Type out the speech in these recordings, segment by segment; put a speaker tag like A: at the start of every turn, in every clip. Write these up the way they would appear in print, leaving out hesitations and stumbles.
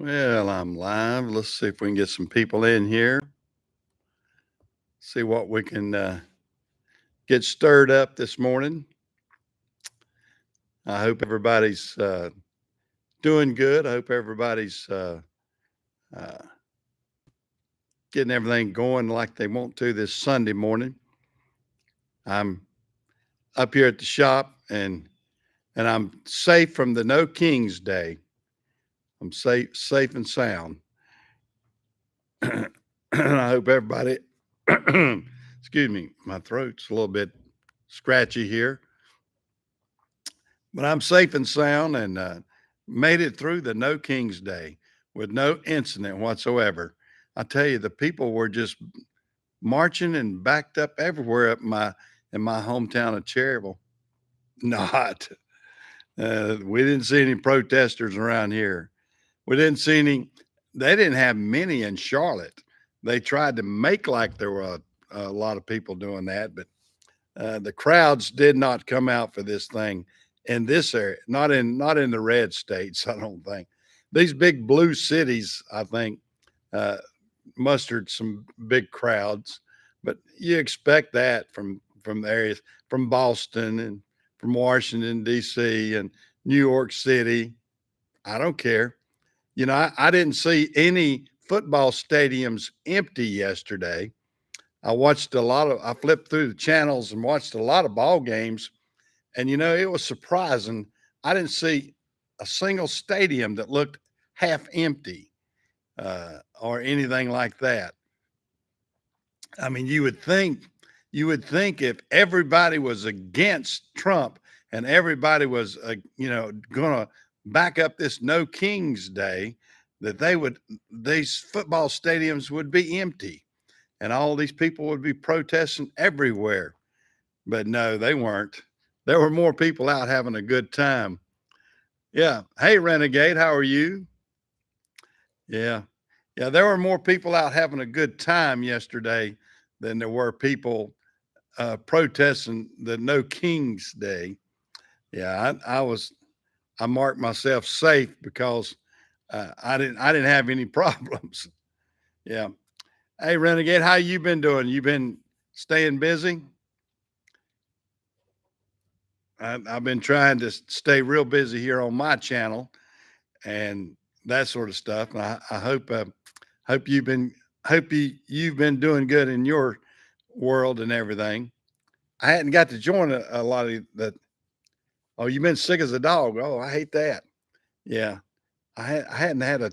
A: Well, I'm live. Let's see if we can get some people in here. See what we can get stirred up this morning. I hope everybody's doing good. I hope everybody's uh, getting everything going like they want to this Sunday morning. I'm up here at the shop and I'm safe from the No Kings Day. I'm safe and sound. And I hope everybody excuse me, my throat's a little bit scratchy here. But I'm safe and sound and made it through the No Kings Day with no incident whatsoever. I tell you, the people were just marching and backed up everywhere in my hometown of Cherryville. Not. We didn't see any protesters around here. We didn't see any. They didn't have many in Charlotte. They tried to make like there were a lot of people doing that, but the crowds did not come out for this thing in this area, not in the red states. I don't think these big blue cities, I think, uh, mustered some big crowds, but you expect that from the areas from Boston and from Washington D.C. and New York City. I don't care. I didn't see any football stadiums empty yesterday. I flipped through the channels and watched a lot of ball games. And, it was surprising. I didn't see a single stadium that looked half empty or anything like that. I mean, you would think if everybody was against Trump and everybody was, going to back up this No Kings Day, that these football stadiums would be empty and all these people would be protesting everywhere. But no, they weren't. There were more people out having a good time. Yeah. Hey, Renegade, how are you? Yeah. Yeah. There were more people out having a good time yesterday than there were people protesting the No Kings Day. Yeah. I marked myself safe because I didn't have any problems. Yeah. Hey, Renegade, how you been doing? You been staying busy? I've been trying to stay real busy here on my channel and that sort of stuff. And I hope you've been you've been doing good in your world and everything. I hadn't got to join a lot of that. Oh, you've been sick as a dog. Oh, I hate that. Yeah, I hadn't had a.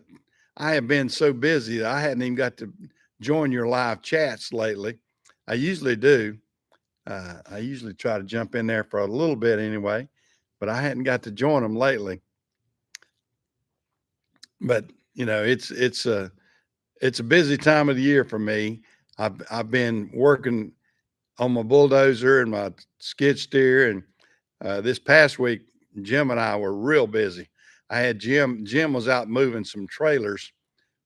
A: I have been so busy that I hadn't even got to join your live chats lately. I usually do. I usually try to jump in there for a little bit anyway, but I hadn't got to join them lately. But it's a busy time of the year for me. I've been working on my bulldozer and my skid steer, and this past week, Jim and I were real busy. I had Jim. Jim was out moving some trailers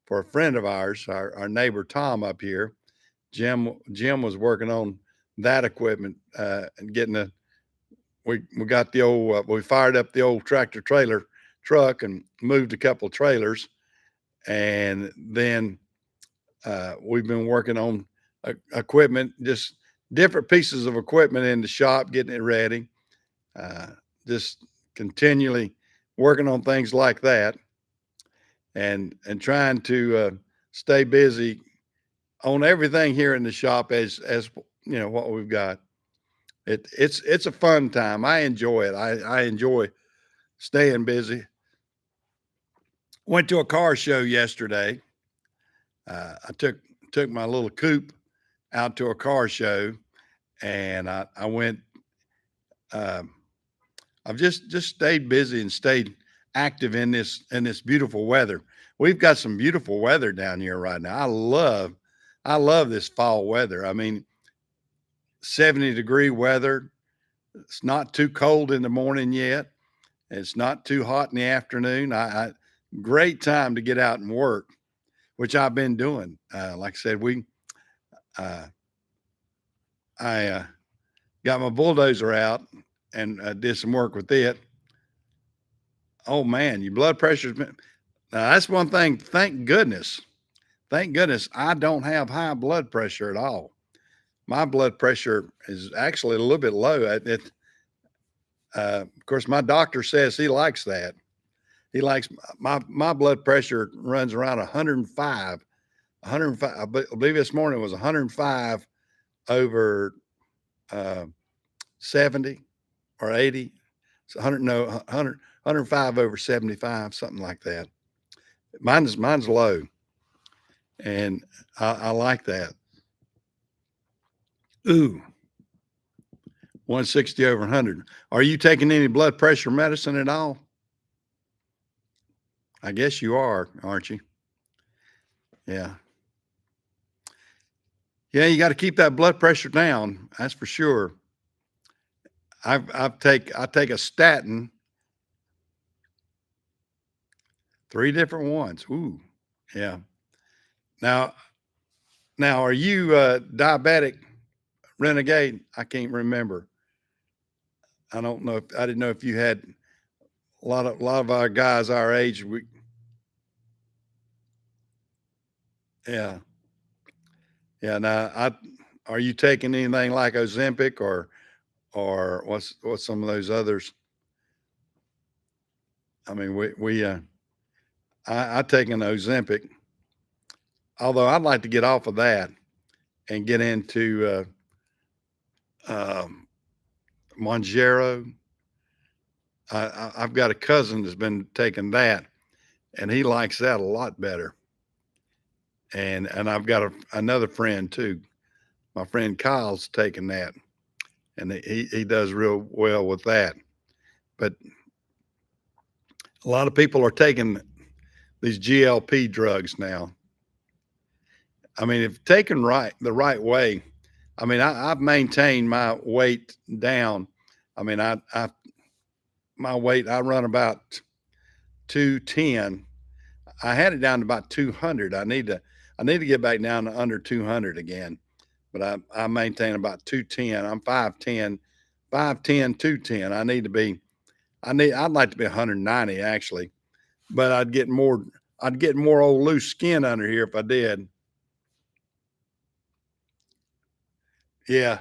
A: for a friend of ours, our neighbor Tom up here. Jim was working on that equipment and getting the we got the old we fired up the old tractor trailer truck and moved a couple trailers, and then we've been working on equipment, just different pieces of equipment in the shop, getting it ready. Uh, just continually working on things like that, and trying to stay busy on everything here in the shop as what we've got. It's a fun time. I enjoy it. I enjoy staying busy. Went to a car show yesterday. I took my little coupe out to a car show, and I went. Um, I've just stayed busy and stayed active in this beautiful weather. We've got some beautiful weather down here right now. I love this fall weather. I mean, 70-degree weather. It's not too cold in the morning yet. It's not too hot in the afternoon. Great time to get out and work, which I've been doing. Like I said, uh, I got my bulldozer out and did some work with it. Oh man, your blood pressure's been. Now, that's one thing. Thank goodness I don't have high blood pressure at all. My blood pressure is actually a little bit low. Of course, my doctor says he likes that. He likes my blood pressure runs around 105. 105. I believe this morning was 105 over 70 or 80. It's 100, no, 100, 105 over 75, something like that. Mine's low, and I like that. Ooh, 160 over 100. Are you taking any blood pressure medicine at all? I guess you are, aren't you? Yeah. Yeah, you got to keep that blood pressure down. That's for sure. I take a statin, 3 different ones. Ooh, yeah. Now now are you diabetic, Renegade? I can't remember. I don't know if I didn't know if you had a lot of our guys our age. Yeah. Yeah. Now are you taking anything like Ozempic or what's some of those others? I mean, I take an Ozempic, although I'd like to get off of that and get into Monjero. I've got a cousin that's been taking that, and he likes that a lot better. And I've got another friend too. My friend Kyle's taking that, and he does real well with that. But a lot of people are taking these GLP drugs now. I mean, if taken the right way, I mean, I've maintained my weight down. I mean, my weight, I run about 210. I had it down to about 200. I need to get back down to under 200 again. But I maintain about 210. I'm 5'10", 5'10", 210. I'd like to be 190 actually, but I'd get more old loose skin under here if I did. Yeah.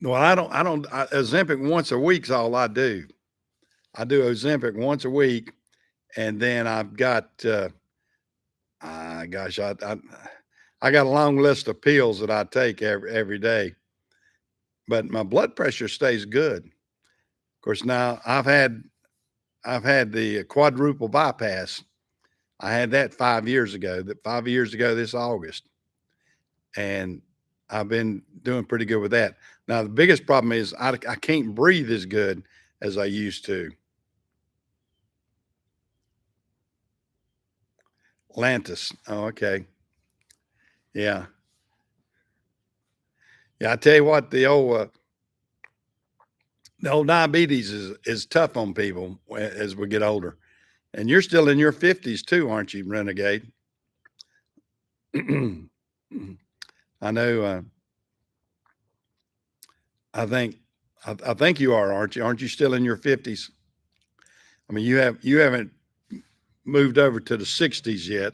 A: Well, Ozempic once a week's all I do. I do Ozempic once a week, and then I've got, gosh, I got a long list of pills that I take every day, but my blood pressure stays good. Of course, now I've had the quadruple bypass. I had that 5 years ago. That 5 years ago this August, and I've been doing pretty good with that. Now the biggest problem is I can't breathe as good as I used to. Lantus. Oh, okay. Yeah. Yeah. I tell you what, the old diabetes is tough on people as we get older. And you're still in your 50s too, aren't you, Renegade? I know. I think I think you are, aren't you? Aren't you still in your 50s? I mean, you haven't moved over to the 60s yet,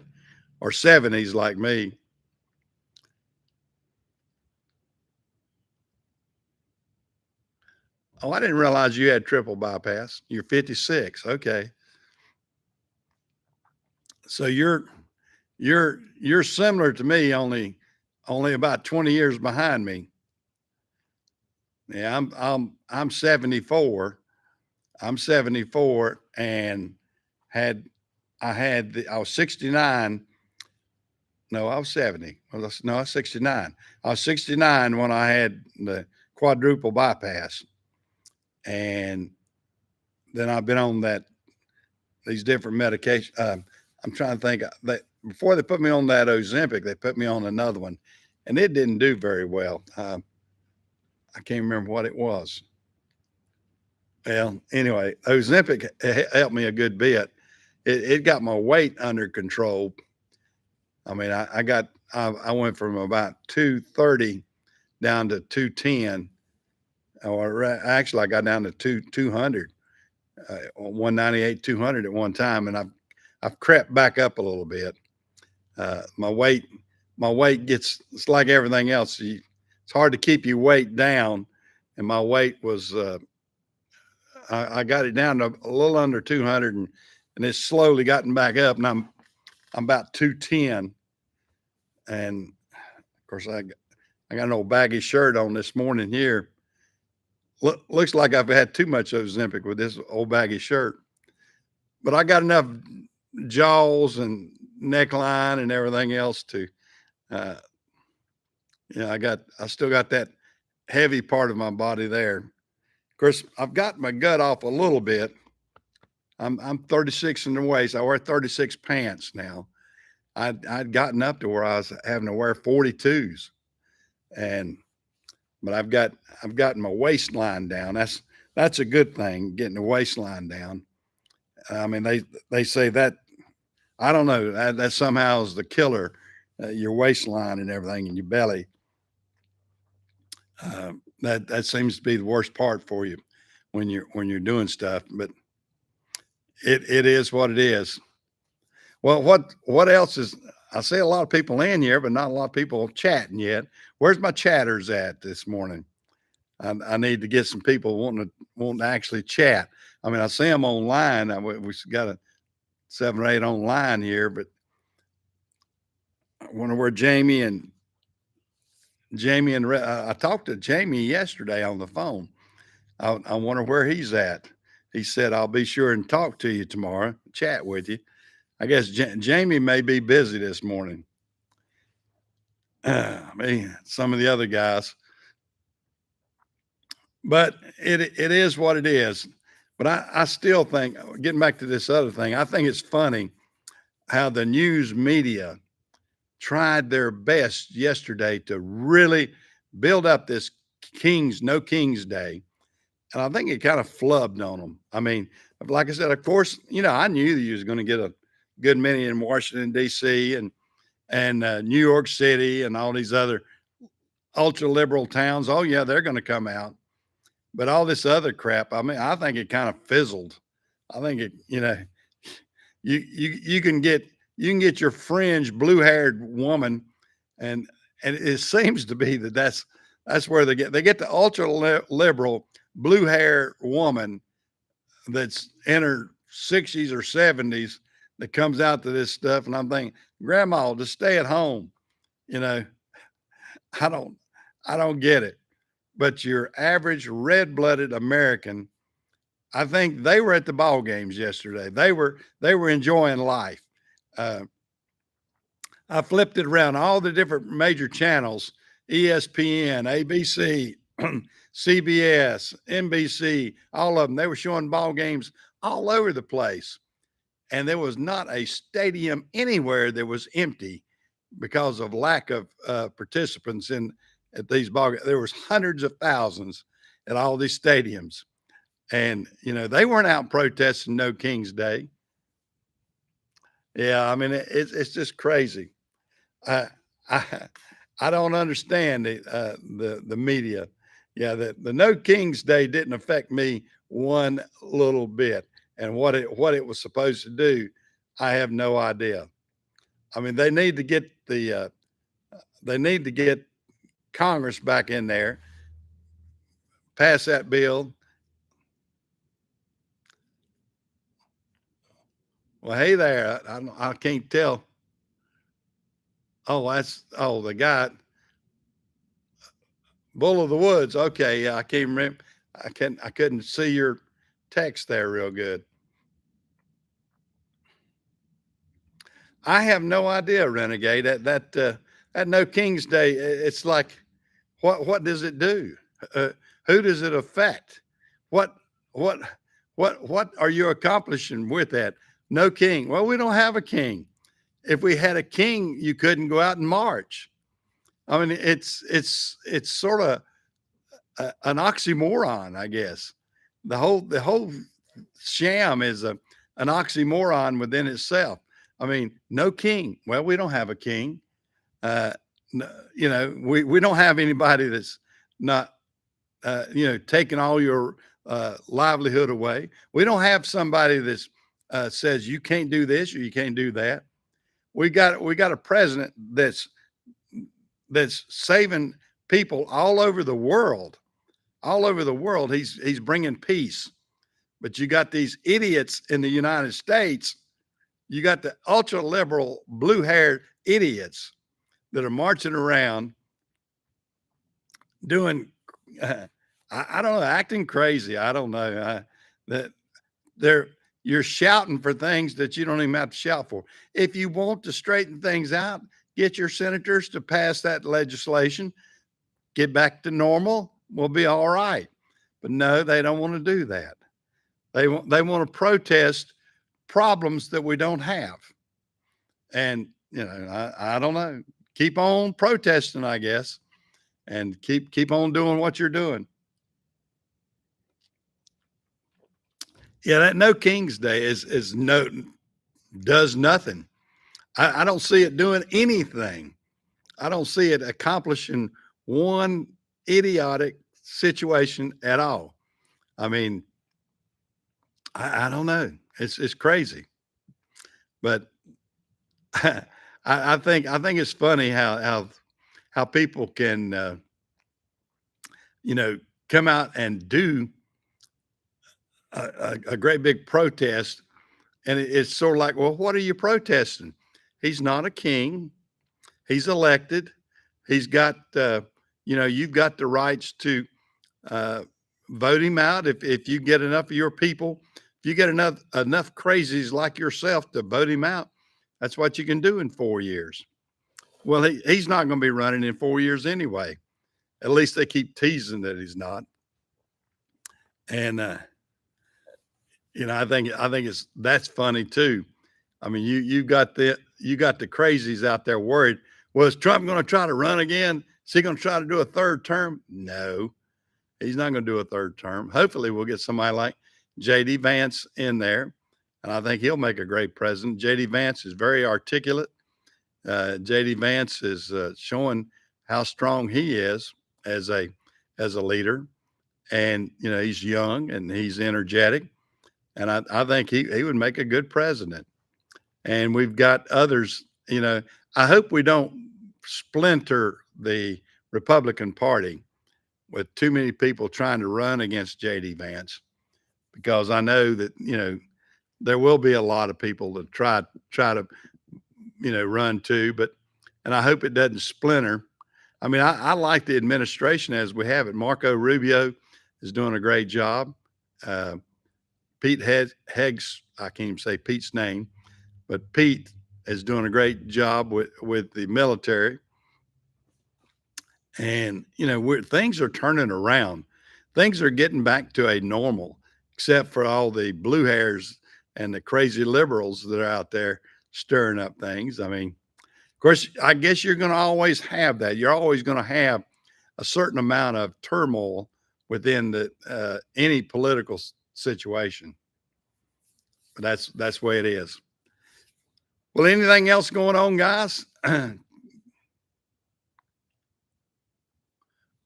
A: or 70s like me. Oh, I didn't realize you had triple bypass. You're 56. Okay. So you're similar to me, only about 20 years behind me. Yeah, I'm 74. I'm 74 and had I was 69. No, I was 70. Well, no, I was 69. I was 69 when I had the quadruple bypass. And then I've been on these different medications. I'm trying to think that before they put me on that Ozempic, they put me on another one, and it didn't do very well. I can't remember what it was. Well, anyway, Ozempic helped me a good bit. It got my weight under control. I mean, I went from about 230 down to 210, or actually I got down to 200. 198, 200 at one time, and I've crept back up a little bit. My weight gets, it's like everything else. It's hard to keep your weight down, and my weight was I got it down to a little under 200, and it's slowly gotten back up, and I'm about 210, and of course I got an old baggy shirt on this morning here. Looks like I've had too much Ozempic with this old baggy shirt, but I got enough jaws and neckline and everything else to, uh, I still got that heavy part of my body there. Of course, I've got my gut off a little bit. I'm 36 in the waist. I wear 36 pants now. I'd gotten up to where I was having to wear 42s, but I've gotten my waistline down. That's a good thing, getting the waistline down. I mean, they say that, I don't know, that somehow is the killer, your waistline and everything in your belly. That seems to be the worst part for you when you're doing stuff, but it is what it is. Well, what else is, I see a lot of people in here, but not a lot of people chatting yet. Where's my chatters at this morning? I need to get some people wanting to actually chat. I mean, I see them online. We got a 7 or 8 online here, but I wonder where Jamie and I talked to Jamie yesterday on the phone. I wonder where he's at. He said, I'll be sure and talk to you tomorrow, chat with you. I guess Jamie may be busy this morning. Some of the other guys, but it is what it is. But I still think, getting back to this other thing, I think it's funny how the news media tried their best yesterday to really build up this No Kings Day. And I think it kind of flubbed on them. I mean, like I said, of course, I knew you was going to get a good many in Washington, D.C. and New York City and all these other ultra liberal towns. Oh yeah, they're going to come out. But all this other crap, I mean, I think it kind of fizzled. I think it, you can get your fringe blue-haired woman, and it seems to be that's where they get the ultra liberal blue hair woman that's in her 60s or 70s that comes out to this stuff, and I'm thinking, Grandma, just stay at home. I don't get it. But your average red-blooded American, I think they were at the ball games yesterday. They were enjoying life. I flipped it around, all the different major channels, ESPN, ABC, CBS, NBC, all of them. They were showing ball games all over the place. And there was not a stadium anywhere that was empty because of lack of participants at these ball games. There was hundreds of thousands at all these stadiums. And, they weren't out protesting No King's Day. Yeah, I mean, it's just crazy. I don't understand the media. Yeah, the No King's Day didn't affect me one little bit, and what it was supposed to do, I have no idea. I mean, they need to get Congress back in there, pass that bill. Well, hey there, I can't tell. Oh, the guy, Bull of the Woods. Okay, yeah, I can't remember. I couldn't see your text there real good. I have no idea, Renegade. That No King's Day, it's like, what does it do? Who does it affect? What are you accomplishing with that? No king. Well, we don't have a king. If we had a king, you couldn't go out and march. I mean, it's sort of an oxymoron, I guess. The whole sham is an oxymoron within itself. I mean, no king. Well, we don't have a king. We don't have anybody that's not, taking all your livelihood away. We don't have somebody that's says you can't do this or you can't do that. We got a president that's saving people all over the world. All over the world, he's bringing peace. But you got these idiots in the United States. You got the ultra liberal, blue haired idiots that are marching around doing, I don't know, acting crazy. I don't know. That you're shouting for things that you don't even have to shout for. If you want to straighten things out, get your senators to pass that legislation, get back to normal, we'll be all right. But no, they don't want to do that. They want to protest problems that we don't have. And, I don't know. Keep on protesting, I guess, and keep on doing what you're doing. Yeah, that No King's Day does nothing. I don't see it doing anything. I don't see it accomplishing one idiotic situation at all. I mean, I don't know. It's crazy, but I think it's funny how people can come out and do a great big protest, and it's sort of like, well, what are you protesting? He's not a king. He's elected. He's got you've got the rights to vote him out if you get enough of your people. If you get enough crazies like yourself to vote him out, that's what you can do in 4 years. Well, he's not going to be running in 4 years anyway. At least they keep teasing that he's not. And I think that's funny too. I mean, you got the crazies out there worried. Well, is Trump going to try to run again? Is he going to try to do a third term? No, he's not going to do a third term. Hopefully, we'll get somebody like J.D. Vance in there, and I think he'll make a great president. J.D. Vance is very articulate. J.D. Vance is showing how strong he is as a leader, and he's young and he's energetic, and I think he would make a good president. And we've got others. I hope we don't splinter the Republican Party with too many people trying to run against J.D. Vance, because I know that there will be a lot of people that try to run too, and I hope it doesn't splinter. I mean, I like the administration as we have it. Marco Rubio is doing a great job. Pete Heggs, I can't even say Pete's name, but Pete is doing a great job with the military. And, things are turning around. Things are getting back to a normal, except for all the blue hairs and the crazy liberals that are out there stirring up things. I mean, of course, I guess you're going to always have that. You're always going to have a certain amount of turmoil within any political situation. But that's the way it is. Well, anything else going on, guys?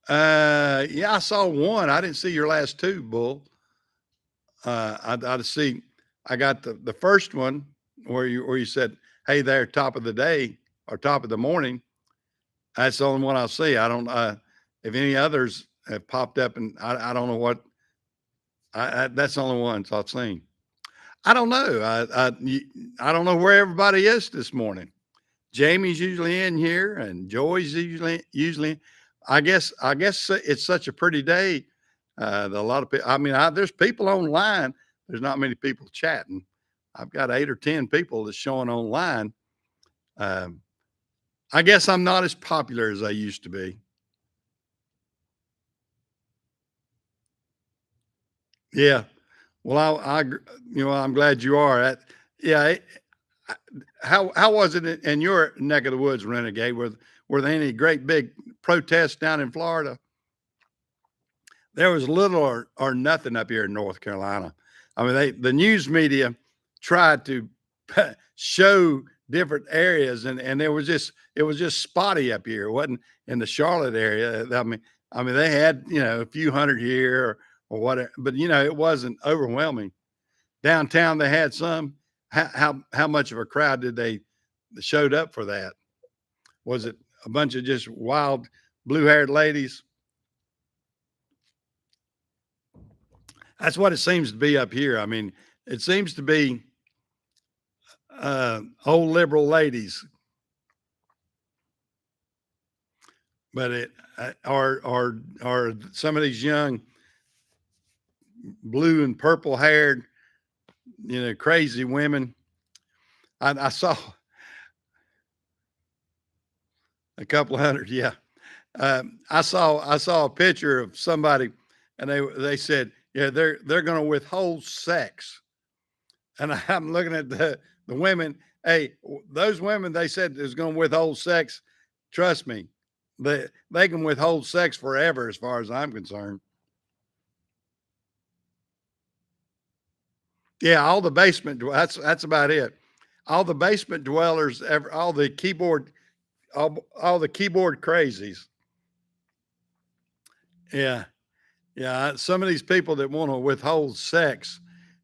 A: Yeah, I saw one. I didn't see your last two, Bull. I see. I got the first one where you said, "Hey there, top of the day or top of the morning." That's the only one I'll see. I don't. If any others have popped up, and I don't know what. That's the only ones I've seen. I don't know. I don't know where everybody is this morning. Jamie's usually in here, and Joy's usually. I guess it's such a pretty day. A lot of people. I mean, there's people online. There's not many people chatting. I've got 8 or 10 people that's showing online. I guess I'm not as popular as I used to be. Yeah. Well, I'm glad you are. Yeah. How was it in your neck of the woods, Renegade? Were there any great big protests down in Florida? There was little or nothing up here in North Carolina. I mean, the news media tried to show different areas, and it was just spotty up here. It wasn't in the Charlotte area. I mean, they had a few hundred here or whatever. But it wasn't overwhelming. Downtown, they had some. How much of a crowd did they showed up for that? Was it a bunch of just wild blue-haired ladies? That's what it seems to be up here. I mean, it seems to be old liberal ladies, but it are some of these young blue and purple haired, crazy women. I saw a couple of hundred. Yeah. I saw a picture of somebody, and they said, yeah, they're going to withhold sex. And I'm looking at the women. Hey, those women, they said is going to withhold sex. Trust me, they can withhold sex forever, as far as I'm concerned. Yeah, all the basement. That's about it. All the basement dwellers, all the keyboard crazies. Yeah, yeah. Some of these people that want to withhold sex,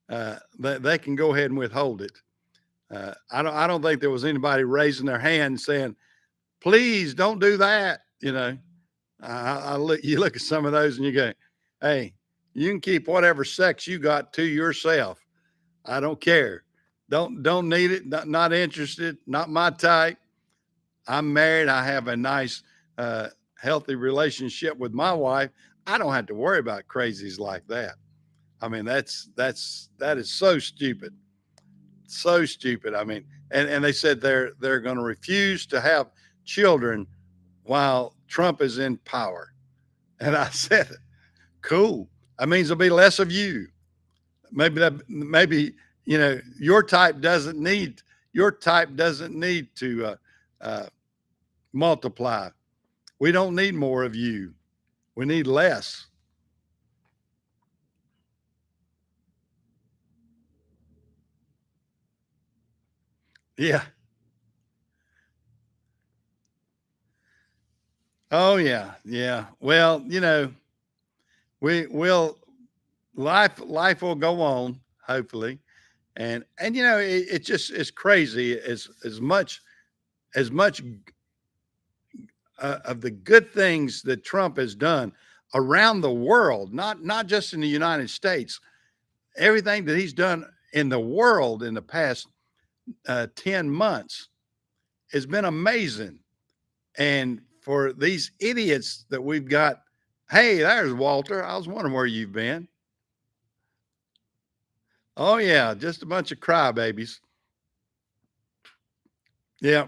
A: they can go ahead and withhold it. I don't think there was anybody raising their hand saying, "Please don't do that." You look at some of those and you go, "Hey, you can keep whatever sex you got to yourself. I don't care. Don't need it. Not interested. Not my type. I'm married. I have a nice, healthy relationship with my wife. I don't have to worry about crazies like that." I mean, that is so stupid. So stupid. I mean, and they said they're going to refuse to have children while Trump is in power. And I said, cool. That means there'll be less of you. Maybe your type doesn't need to multiply. We don't need more of you. We need less. Yeah. Oh yeah. Yeah. Well, we will life will go on, hopefully. And it just is crazy as much of the good things that Trump has done around the world, not just in the United States. Everything that he's done in the world in the past 10 months has been amazing. And for these idiots that we've got, hey, there's Walter. I was wondering where you've been. Oh yeah, just a bunch of crybabies. Yeah,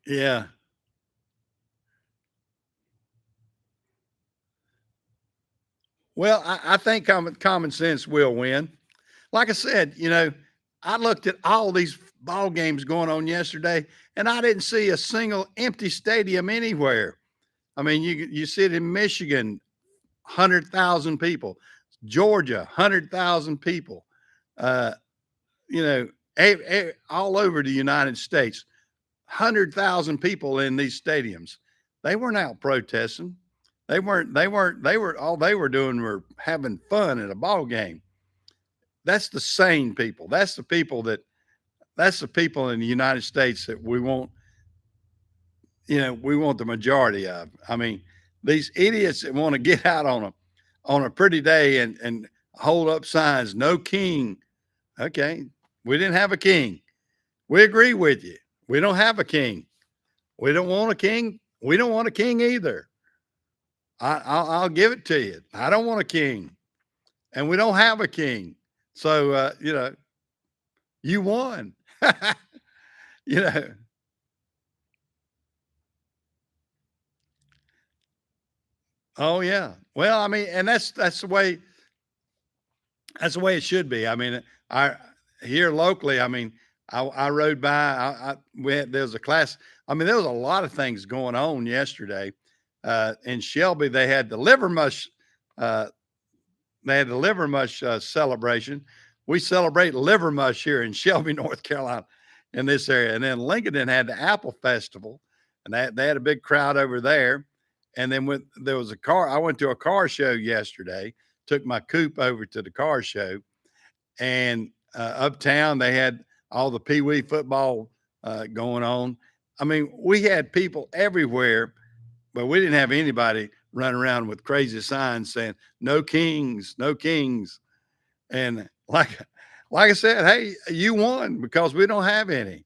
A: yeah. Well, I think common sense will win. Like I said, I looked at all these ball games going on yesterday, and I didn't see a single empty stadium anywhere. I mean, you see it in Michigan, 100,000 people, Georgia, 100,000 people. Uh, all over the United States, 100,000 people in these stadiums. They weren't out protesting. They were all they were doing were having fun at a ball game. That's the sane people. That's the people in the United States that we want the majority of. I mean, these idiots that want to get out on a pretty day and hold up signs, no king. Okay, we didn't have a king. We agree with you. We don't have a king. We don't want a king. We don't want a king either. I'll give it to you. I don't want a king, and we don't have a king. So you won. you know. Oh yeah. Well, I mean, and that's the way it should be. I mean, I here locally. I mean, I rode by. There was a class. I mean, there was a lot of things going on yesterday. In Shelby, they had the liver mush. Uh, they had the liver mush celebration. We celebrate liver mush here in Shelby, North Carolina, in this area. And then Lincoln had the Apple Festival, and they had a big crowd over there. And then when there was a car, I went to a car show yesterday, took my coupe over to the car show, and uptown they had all the Pee Wee football going on. I mean, we had people everywhere, but we didn't have anybody running around with crazy signs saying "No Kings, no Kings." And like I said, hey, you won because we don't have any.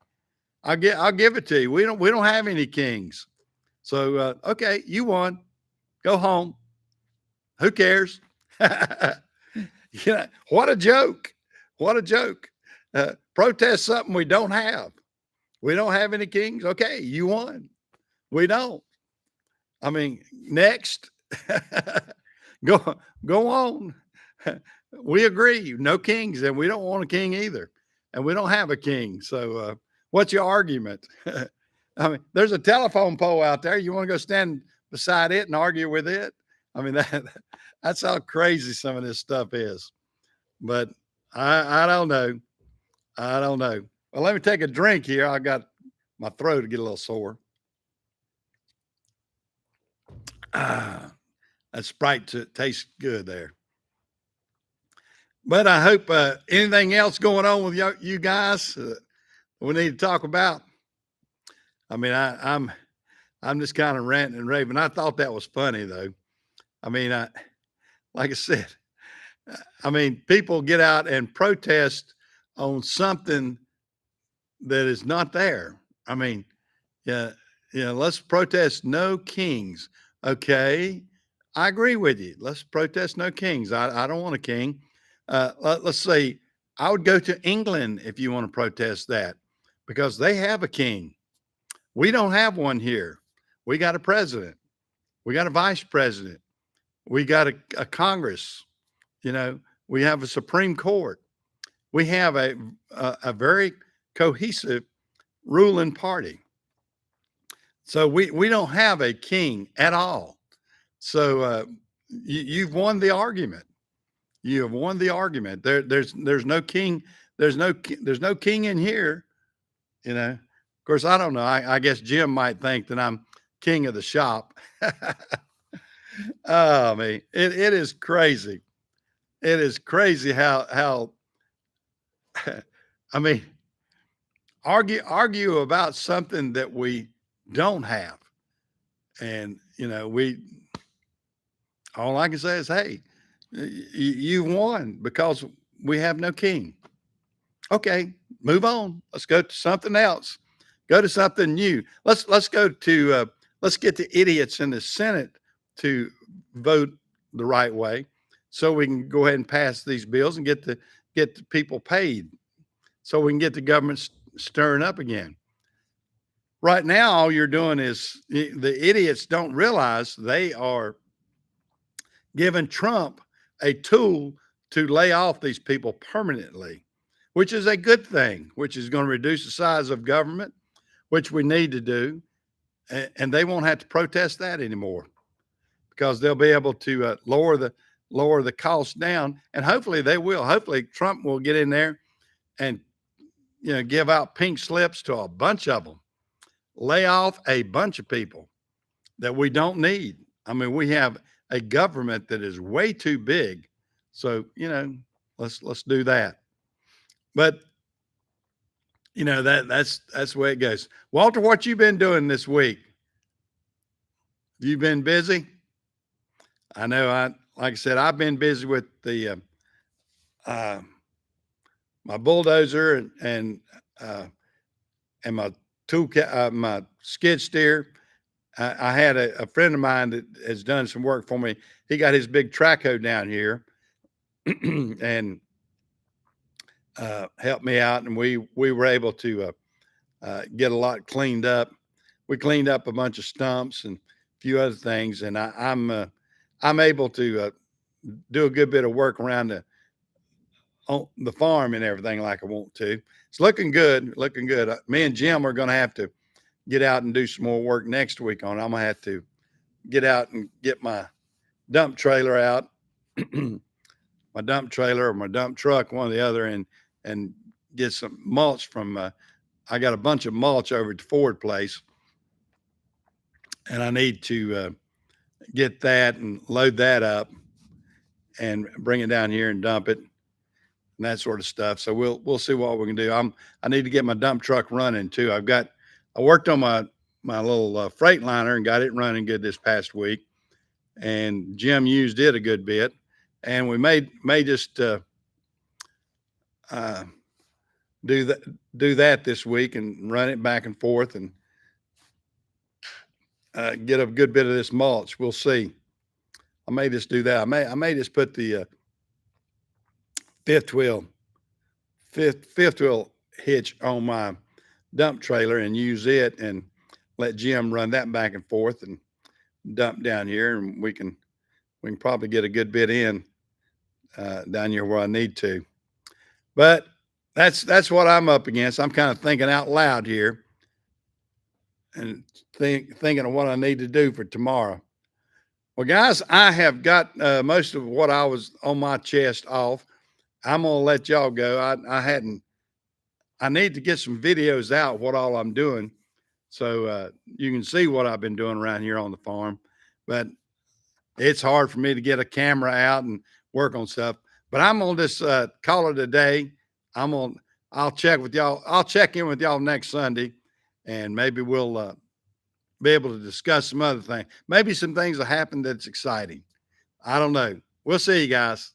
A: I'll give it to you. We don't have any kings. So okay, you won. Go home. Who cares? What a joke. What a joke. Protest something we don't have. We don't have any kings. Okay, you won. We don't. I mean, next. Go on. We agree. No kings, and we don't want a king either. And we don't have a king. So what's your argument? I mean, there's a telephone pole out there. You want to go stand beside it and argue with it? I mean, that's how crazy some of this stuff is. But I don't know. I don't know. Well, let me take a drink here. I got my throat to get a little sore. That Sprite tastes good there. But I hope anything else going on with you guys we need to talk about. I mean, I'm just kind of ranting and raving. I thought that was funny though. I mean, like I said, I mean, people get out and protest on something that is not there. I mean, yeah, let's protest no kings. Okay, I agree with you. Let's protest no kings. I don't want a king. Let's say I would go to England if you want to protest that because they have a king. We don't have one here. We got a president. We got a vice president. We got a Congress. We have a Supreme Court. We have a very cohesive ruling party. So we don't have a king at all. So you've won the argument. You have won the argument. There's no king. There's no king in here. Of course, I don't know. I guess Jim might think that I'm king of the shop. Oh, man, it is crazy. It is crazy how I mean, argue about something that we don't have. And, all I can say is, hey, you won because we have no king. Okay, move on. Let's go to something else. Go to something new. Let's go to let's get the idiots in the Senate to vote the right way, so we can go ahead and pass these bills and get the people paid, so we can get the government stirring up again. Right now, all you're doing is the idiots don't realize they are giving Trump a tool to lay off these people permanently, which is a good thing, which is going to reduce the size of government, which we need to do. And they won't have to protest that anymore because they'll be able to lower the cost down. And hopefully they will. Hopefully Trump will get in there and, give out pink slips to a bunch of them, lay off a bunch of people that we don't need. I mean, we have a government that is way too big. So, let's do that. But that's the way it goes. Walter, what you been doing this week? You been busy? I know like I said, I've been busy with the my bulldozer and my my skid steer. I had a friend of mine that has done some work for me. He got his big track hoe down here and helped me out, and we were able to get a lot cleaned up. We cleaned up a bunch of stumps and a few other things, and I'm able to do a good bit of work around on the farm and everything like I want to. It's looking good, looking good. Me and Jim are going to have to get out and do some more work next week on it. I'm going to have to get out and get my dump trailer out, my dump trailer or my dump truck, one or the other, and get some mulch from, I got a bunch of mulch over at the Ford place, and I need to get that and load that up and bring it down here and dump it and that sort of stuff. So we'll see what we can do. I need to get my dump truck running too. I worked on my little Freightliner and got it running good this past week, and Jim used it a good bit, and we may just uh, do that this week and run it back and forth and get a good bit of this mulch. We'll see. I may just do that. I may just put the fifth wheel hitch on my dump trailer and use it and let Jim run that back and forth and dump down here, and we can probably get a good bit in down here where I need to. But that's what I'm up against. I'm kind of thinking out loud here and thinking of what I need to do for tomorrow. Well, guys, I have got most of what I was on my chest off. I'm gonna let y'all go. I need to get some videos out what all I'm doing, so you can see what I've been doing around here on the farm. But it's hard for me to get a camera out and work on stuff. But I'm gonna just call it a day. I'll check with y'all. I'll check in with y'all next Sunday, and maybe we'll be able to discuss some other things. Maybe some things will happen that's exciting. I don't know. We'll see you guys.